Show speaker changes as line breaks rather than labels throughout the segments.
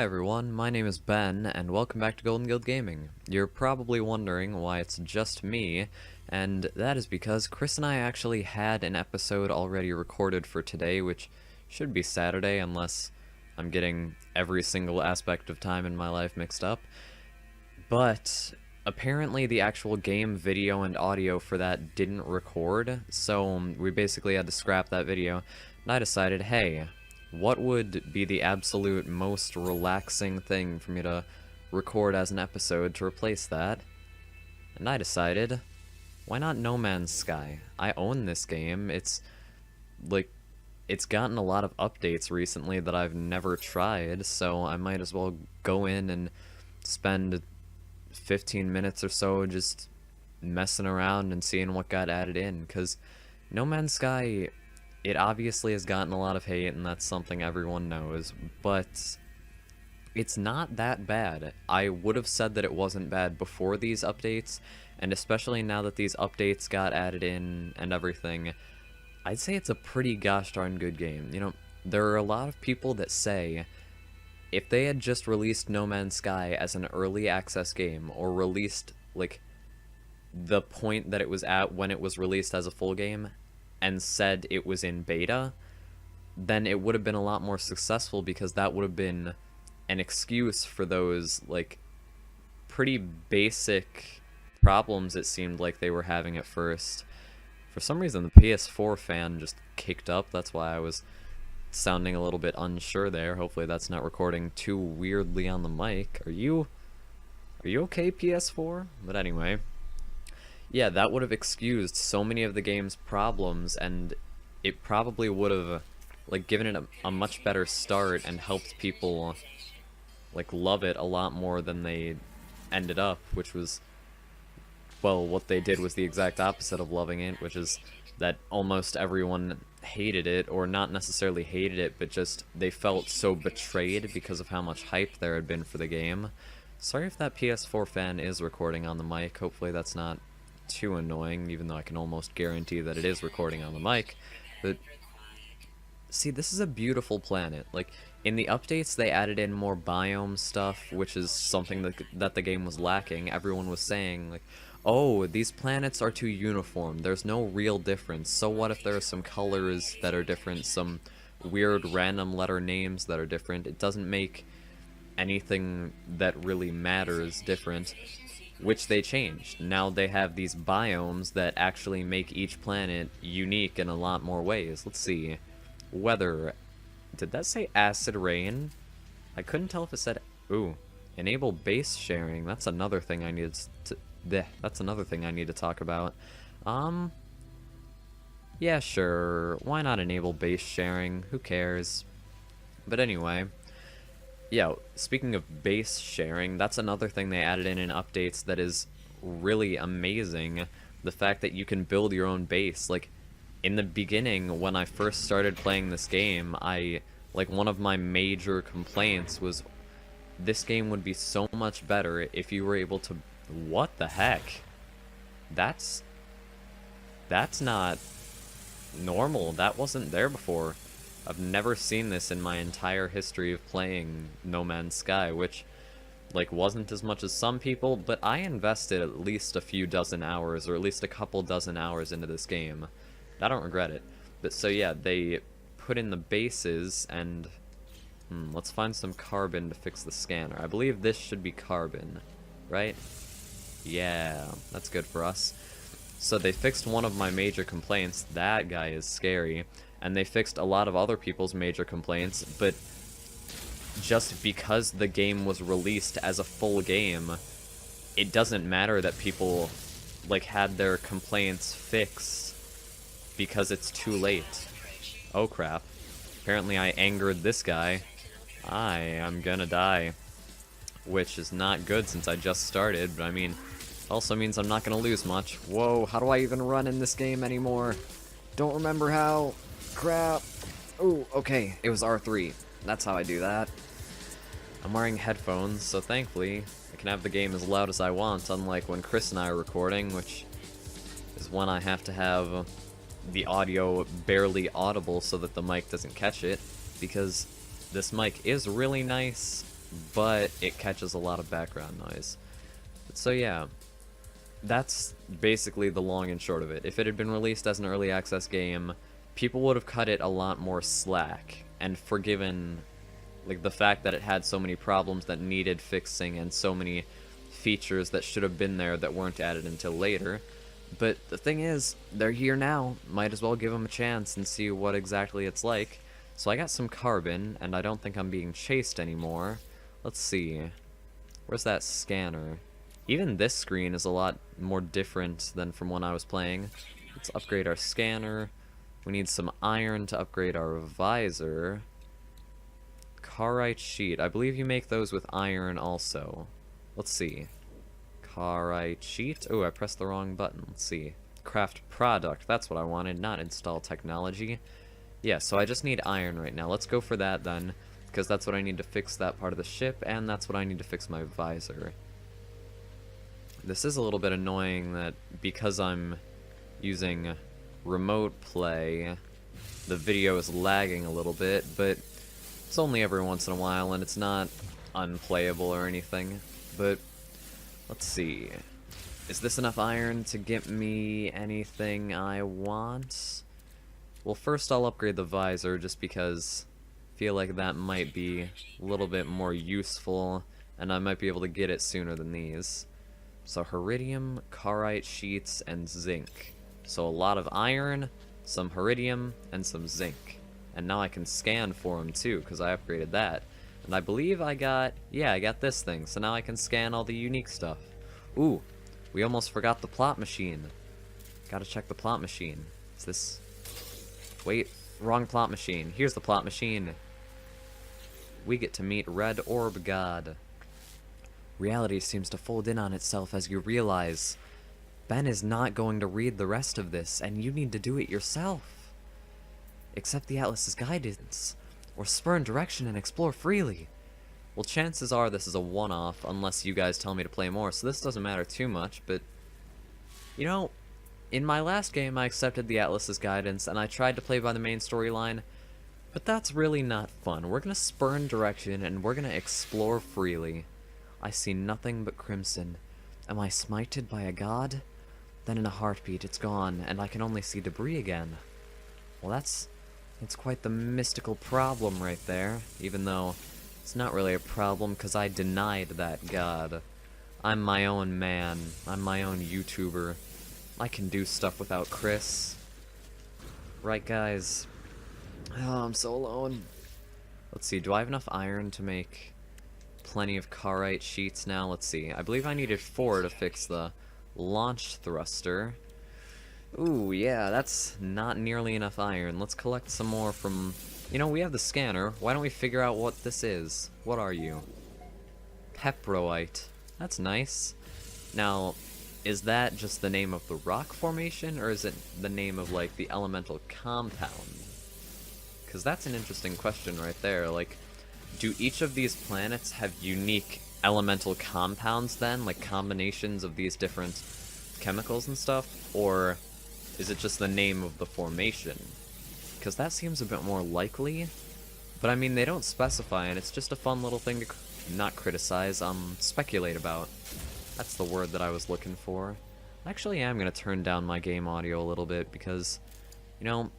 Hi everyone, my name is Ben, and welcome back to GoldenGuildGaming. You're probably wondering why it's just me, and that is because Chris and I actually had an episode already recorded for today, which should be Saturday unless I'm getting every single aspect of time in my life mixed up. But apparently the actual game video and audio for that didn't record, so we basically had to scrap that video, and I decided, hey, what would be the absolute most relaxing thing for me to record as an episode to replace that? And I decided, why not No Man's Sky? I own this game. It's gotten a lot of updates recently that I've never tried, so I might as well go in and spend 15 minutes or so just messing around and seeing what got added in, because No Man's Sky, it obviously has gotten a lot of hate, and that's something everyone knows, but it's not that bad. I would have said that it wasn't bad before these updates, and especially now that these updates got added in and everything, I'd say it's a pretty gosh darn good game. You know, there are a lot of people that say if they had just released No Man's Sky as an early access game, or released, like, the point that it was at when it was released as a full game, and said it was in beta, then it would have been a lot more successful, because that would have been an excuse for those, like, pretty basic problems it seemed like they were having at first. For some reason, the PS4 fan just kicked up. That's why I was sounding a little bit unsure there. Hopefully that's not recording too weirdly on the mic. Are you okay, PS4? But anyway, yeah, that would have excused so many of the game's problems, and it probably would have, like, given it a much better start and helped people, like, love it a lot more than they ended up, which was, well, what they did was the exact opposite of loving it, which is that almost everyone hated it, or not necessarily hated it, but just they felt so betrayed because of how much hype there had been for the game. Sorry if that PS4 fan is recording on the mic. Hopefully that's not too annoying, even though I can almost guarantee that it is recording on the mic. But see, this is a beautiful planet. Like, in the updates they added in more biome stuff, which is something that the game was lacking. Everyone was saying, like, oh, these planets are too uniform, there's no real difference. So what if there are some colors that are different, some weird random letter names that are different? It doesn't make anything that really matters different, which they changed. Now they have these biomes that actually make each planet unique in a lot more ways. Let's see. Weather. Did that say acid rain? I couldn't tell if it said... Ooh. Enable base sharing. That's another thing I need to... That's another thing I need to talk about. Yeah, sure. Why not enable base sharing? Who cares? But anyway... Yeah, speaking of base sharing, that's another thing they added in updates that is really amazing. The fact that you can build your own base. Like, in the beginning, when I first started playing this game, one of my major complaints was this game would be so much better if you were able to... What the heck? That's not normal. That wasn't there before. I've never seen this in my entire history of playing No Man's Sky, which, like, wasn't as much as some people, but I invested at least a few dozen hours, or at least a couple dozen hours into this game. I don't regret it. But so yeah, they put in the bases, and let's find some carbon to fix the scanner. I believe this should be carbon, right? Yeah, that's good for us. So they fixed one of my major complaints. That guy is scary. And they fixed a lot of other people's major complaints, but just because the game was released as a full game, it doesn't matter that people, like, had their complaints fixed because it's too late. Oh crap. Apparently I angered this guy. I am gonna die. Which is not good since I just started, but I mean, also means I'm not gonna lose much. Whoa, how do I even run in this game anymore? Don't remember how. Crap. Ooh, okay, it was R3. That's how I do that. I'm wearing headphones, so thankfully I can have the game as loud as I want, unlike when Chris and I are recording, which is when I have to have the audio barely audible so that the mic doesn't catch it, because this mic is really nice, but it catches a lot of background noise. So yeah, that's basically the long and short of it. If it had been released as an early access game, people would have cut it a lot more slack and forgiven like the fact that it had so many problems that needed fixing and so many features that should have been there that weren't added until later. But the thing is, they're here now. Might as well give them a chance and see what exactly it's like. So I got some carbon, and I don't think I'm being chased anymore. Let's see. Where's that scanner? Even this screen is a lot more different than from when I was playing. Let's upgrade our scanner. We need some iron to upgrade our visor. Carite sheet. I believe you make those with iron also. Let's see. Carite sheet. Oh, I pressed the wrong button. Let's see. Craft product. That's what I wanted, not install technology. Yeah, so I just need iron right now. Let's go for that then, because that's what I need to fix that part of the ship, and that's what I need to fix my visor. This is a little bit annoying that because I'm using remote play, the video is lagging a little bit, but it's only every once in a while, and it's not unplayable or anything. But let's see. Is this enough iron to get me anything I want? Well, first I'll upgrade the visor just because I feel like that might be a little bit more useful, and I might be able to get it sooner than these. So iridium, carite sheets, and zinc. So a lot of iron, some iridium, and some zinc. And now I can scan for them too, because I upgraded that. And I believe I got, yeah, I got this thing, so now I can scan all the unique stuff. Ooh, we almost forgot the plot machine. Gotta check the plot machine. Is this... Wait, wrong plot machine. Here's the plot machine. We get to meet Red Orb God. Reality seems to fold in on itself as you realize Ben is not going to read the rest of this, and you need to do it yourself. Accept the Atlas's guidance, or spurn direction and explore freely. Well, chances are this is a one-off, unless you guys tell me to play more, so this doesn't matter too much, but... You know, in my last game I accepted the Atlas's guidance, and I tried to play by the main storyline, but that's really not fun. We're gonna spurn direction, and we're gonna explore freely. I see nothing but crimson. Am I smited by a god? Then in a heartbeat it's gone, and I can only see debris again. Well, that's quite the mystical problem right there, even though it's not really a problem because I denied that god. I'm my own man. I'm my own YouTuber. I can do stuff without Chris. Right, guys? Oh, I'm so alone. Let's see, do I have enough iron to make plenty of carite sheets now? Let's see. I believe I needed 4 to fix the launch thruster. Ooh, yeah, that's not nearly enough iron. Let's collect some more from... You know, we have the scanner. Why don't we figure out what this is? What are you? Peproite. That's nice. Now, is that just the name of the rock formation, or is it the name of, like, the elemental compound? Because that's an interesting question right there. Like, do each of these planets have unique elemental compounds then? Like, combinations of these different chemicals and stuff? Or is it just the name of the formation? Because that seems a bit more likely. But I mean, they don't specify, and it's just a fun little thing to not criticize, speculate about. That's the word that I was looking for. I actually am going to turn down my game audio a little bit because, you know,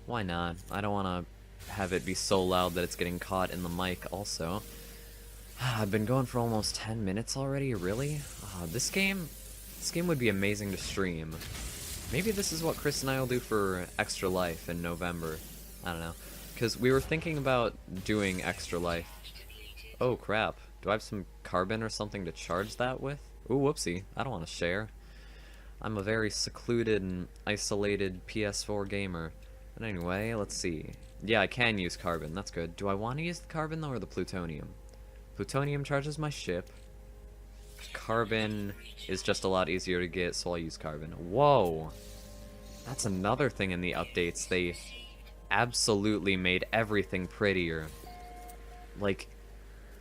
why not? I don't want to have it be so loud that it's getting caught in the mic also. I've been going for almost 10 minutes already, really? This game would be amazing to stream. Maybe this is what Chris and I will do for Extra Life in November. I don't know. Because we were thinking about doing Extra Life. Oh crap. Do I have some carbon or something to charge that with? Ooh, whoopsie. I don't want to share. I'm a very secluded and isolated PS4 gamer. But anyway, let's see. Yeah, I can use carbon. That's good. Do I want to use the carbon, though, or the plutonium? Plutonium charges my ship. Carbon is just a lot easier to get, so I'll use carbon. Whoa! That's another thing in the updates. They absolutely made everything prettier. Like,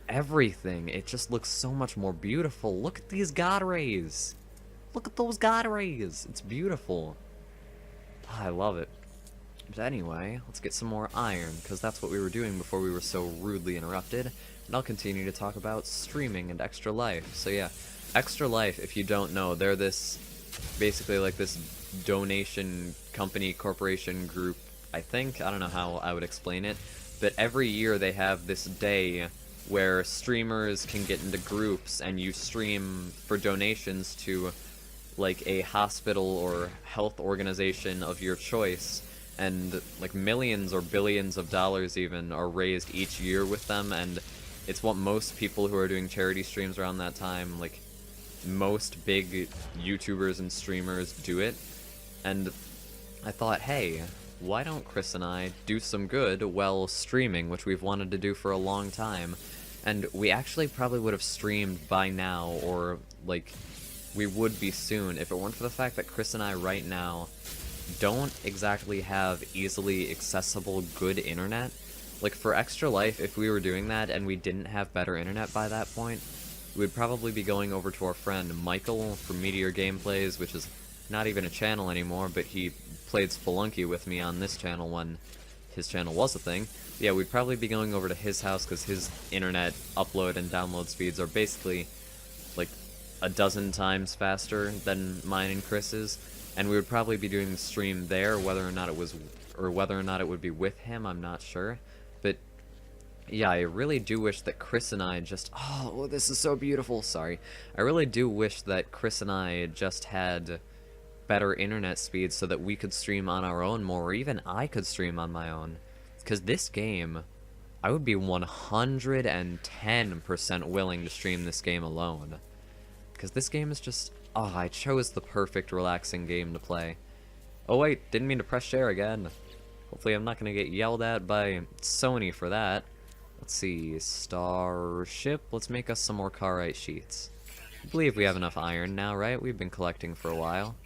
everything. It just looks so much more beautiful. Look at these god rays! Look at those god rays! It's beautiful. I love it. But anyway, let's get some more iron, because that's what we were doing before we were so rudely interrupted. And and I'll continue to talk about streaming and Extra Life. So yeah, Extra Life, if you don't know, they're this, basically like this donation company, corporation group, I think. I don't know how I would explain it, but every year they have this day where streamers can get into groups and you stream for donations to like a hospital or health organization of your choice, and like millions or billions of dollars even are raised each year with them. And it's what most people who are doing charity streams around that time, like most big YouTubers and streamers, do it. And I thought, hey, why don't Chris and I do some good while streaming, which we've wanted to do for a long time. And we actually probably would have streamed by now, or like we would be soon, if it weren't for the fact that Chris and I right now don't exactly have easily accessible good internet. Like for Extra Life, if we were doing that and we didn't have better internet by that point, we'd probably be going over to our friend Michael from Meteor Gameplays, which is not even a channel anymore, but he played Spelunky with me on this channel when his channel was a thing. Yeah, we'd probably be going over to his house because his internet upload and download speeds are basically like a dozen times faster than mine and Chris's, and we would probably be doing the stream there, whether or not it was, or whether or not it would be with him, I'm not sure. But yeah, I really do wish that Chris and I just, oh, this is so beautiful, sorry. I really do wish that Chris and I just had better internet speeds so that we could stream on our own more, or even I could stream on my own. Because this game, I would be 110% willing to stream this game alone. Because this game is just, oh, I chose the perfect relaxing game to play. Oh wait, didn't mean to press share again. Hopefully I'm not going to get yelled at by Sony for that. Let's see, Starship, let's make us some more carite sheets. I believe we have enough iron now, right? We've been collecting for a while.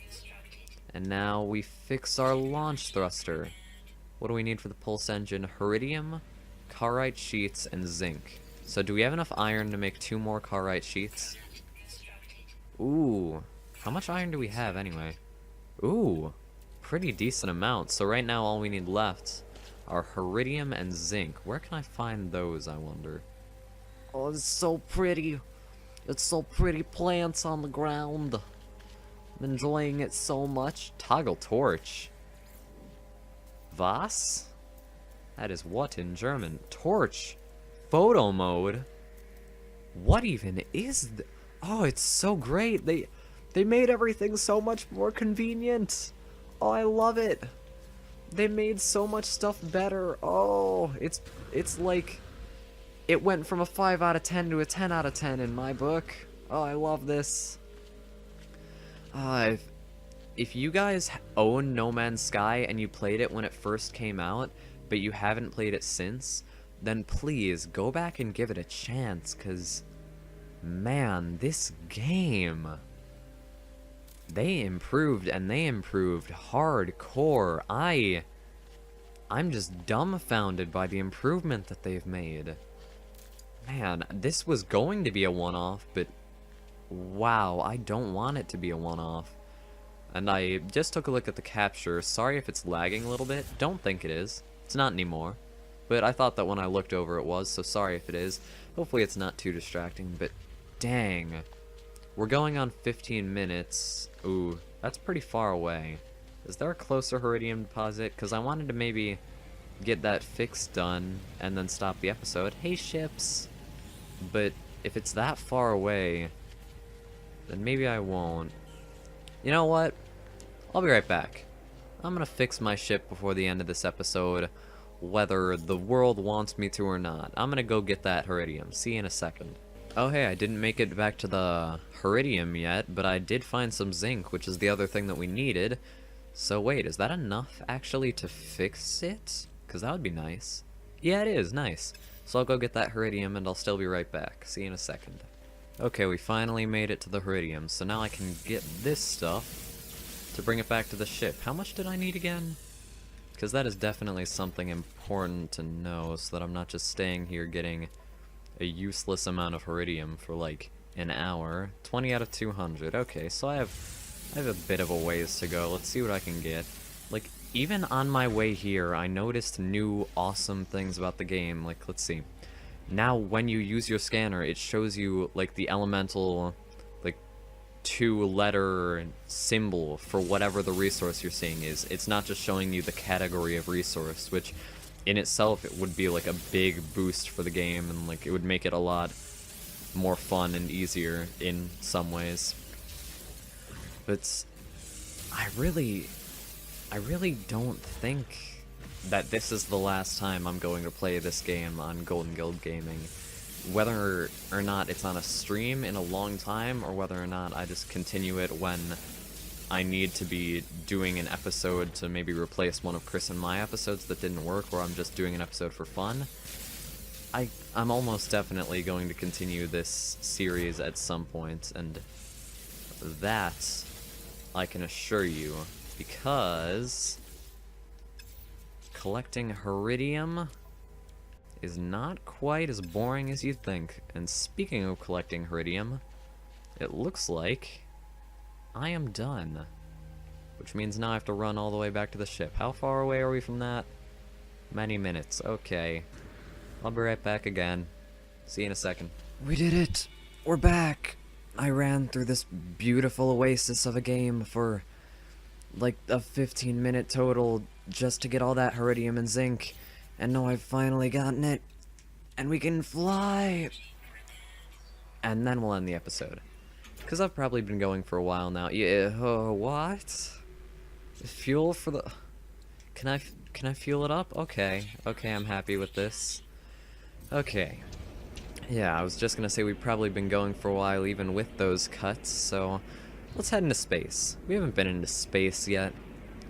And now we fix our launch thruster. What do we need for the pulse engine? Heridium, carite sheets, and zinc. So do we have enough iron to make 2 more carite sheets? Ooh, how much iron do we have anyway? Ooh, pretty decent amount. So right now all we need left are heridium and zinc. Where can I find those, I wonder? Oh, it's so pretty. It's so pretty, plants on the ground. I'm enjoying it so much. Toggle torch. Was? That is what in German? Torch. Photo mode. What even is oh, it's so great. They made everything so much more convenient. Oh, I love it. They made so much stuff better. Oh, it's like it went from a 5 out of 10 to a 10 out of 10 in my book. Oh, I love this. If you guys own No Man's Sky and you played it when it first came out, but you haven't played it since, then please go back and give it a chance, because man, this game, they improved, and they improved hardcore. I'm just dumbfounded by the improvement that they've made. Man, this was going to be a one-off, but wow, I don't want it to be a one-off. And I just took a look at the capture. Sorry if it's lagging a little bit. Don't think it is. It's not anymore. But I thought that when I looked over it was, so sorry if it is. Hopefully it's not too distracting, but dang. We're going on 15 minutes. Ooh, that's pretty far away. Is there a closer Heridium deposit? Because I wanted to maybe get that fix done and then stop the episode. Hey, ships! But if it's that far away, then maybe I won't. You know what? I'll be right back. I'm gonna fix my ship before the end of this episode, whether the world wants me to or not. I'm gonna go get that Heridium. See you in a second. Oh hey, I didn't make it back to the Heridium yet, but I did find some zinc, which is the other thing that we needed. So wait, is that enough actually to fix it? Because that would be nice. Yeah, it is. Nice. So I'll go get that Heridium and I'll still be right back. See you in a second. Okay, we finally made it to the Heridium, so now I can get this stuff to bring it back to the ship. How much did I need again? Because that is definitely something important to know, so that I'm not just staying here getting a useless amount of Heridium for like an hour. 20 out of 200. Okay, so I have a bit of a ways to go. Let's see what I can get. Like, even on my way here, I noticed new awesome things about the game. Like, let's see. now when you use your scanner, it shows you like the elemental, like 2-letter symbol for whatever the resource you're seeing is. It's not just showing you the category of resource, which in itself it would be like a big boost for the game, and like it would make it a lot more fun and easier in some ways. But I really don't think that this is the last time I'm going to play this game on Golden Guild Gaming. Whether or not it's on a stream in a long time, or whether or not I just continue it when I need to be doing an episode to maybe replace one of Chris and my episodes that didn't work, or I'm just doing an episode for fun, I'm almost definitely going to continue this series at some point, and that I can assure you, because collecting Heridium is not quite as boring as you'd think. And speaking of collecting Heridium, it looks like I am done. Which means now I have to run all the way back to the ship. How far away are we from that? Many minutes. Okay. I'll be right back again. See you in a second. We did it! We're back! I ran through this beautiful oasis of a game for like a 15-minute total just to get all that Heridium and zinc. And now I've finally gotten it. And we can fly! And then we'll end the episode. Because I've probably been going for a while now. Yeah, what? Fuel for the... Can I fuel it up? Okay. Okay, I'm happy with this. Okay. Yeah, I was just gonna say we've probably been going for a while even with those cuts, so let's head into space. We haven't been into space yet.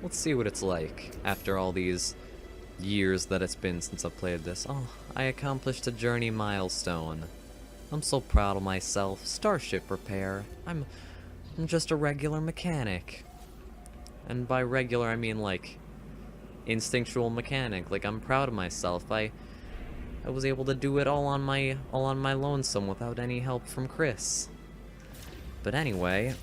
Let's see what it's like after all these years that it's been since I played this. Oh, I accomplished a journey milestone. I'm so proud of myself. Starship repair. I'm just a regular mechanic. And by regular I mean like instinctual mechanic. Like, I'm proud of myself. I was able to do it all on my lonesome without any help from Chris. But anyway,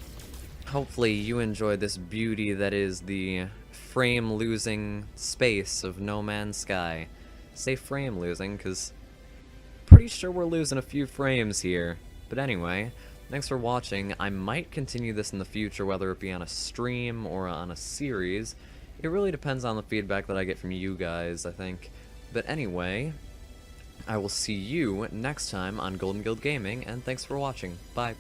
hopefully you enjoy this beauty that is the frame-losing space of No Man's Sky. Say frame-losing, because pretty sure we're losing a few frames here. But anyway, thanks for watching. I might continue this in the future, whether it be on a stream or on a series. It really depends on the feedback that I get from you guys, I think. But anyway, I will see you next time on Golden Guild Gaming, and thanks for watching. Bye.